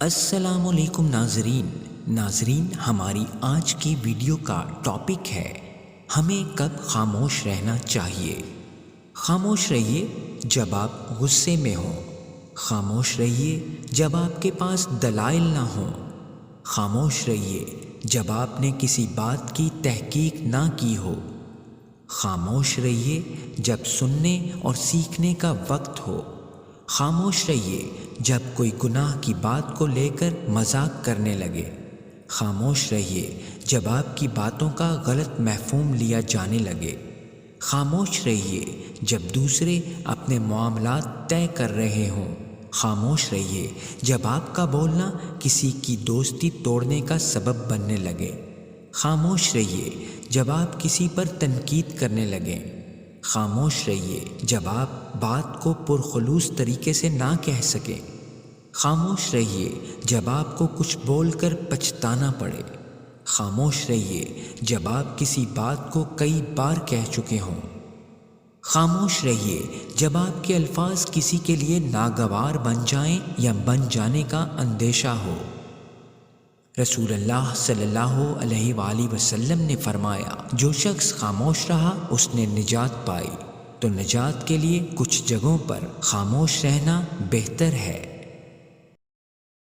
السلام علیکم ناظرین ہماری آج کی ویڈیو کا ٹاپک ہے ہمیں کب خاموش رہنا چاہیے۔ خاموش رہیے جب آپ غصے میں ہوں، خاموش رہیے جب آپ کے پاس دلائل نہ ہوں، خاموش رہیے جب آپ نے کسی بات کی تحقیق نہ کی ہو، خاموش رہیے جب سننے اور سیکھنے کا وقت ہو، خاموش رہیے جب کوئی گناہ کی بات کو لے کر مذاق کرنے لگے، خاموش رہیے جب آپ کی باتوں کا غلط مفہوم لیا جانے لگے، خاموش رہیے جب دوسرے اپنے معاملات طے کر رہے ہوں، خاموش رہیے جب آپ کا بولنا کسی کی دوستی توڑنے کا سبب بننے لگے، خاموش رہیے جب آپ کسی پر تنقید کرنے لگیں، خاموش رہیے جب آپ بات کو پرخلوص طریقے سے نہ کہہ سکیں، خاموش رہیے جب آپ کو کچھ بول کر پچھتانا پڑے، خاموش رہیے جب آپ کسی بات کو کئی بار کہہ چکے ہوں، خاموش رہیے جب آپ کے الفاظ کسی کے لیے ناگوار بن جائیں یا بن جانے کا اندیشہ ہو۔ رسول اللہ صلی اللہ علیہ وآلہ وسلم نے فرمایا، جو شخص خاموش رہا اس نے نجات پائی، تو نجات کے لیے کچھ جگہوں پر خاموش رہنا بہتر ہے۔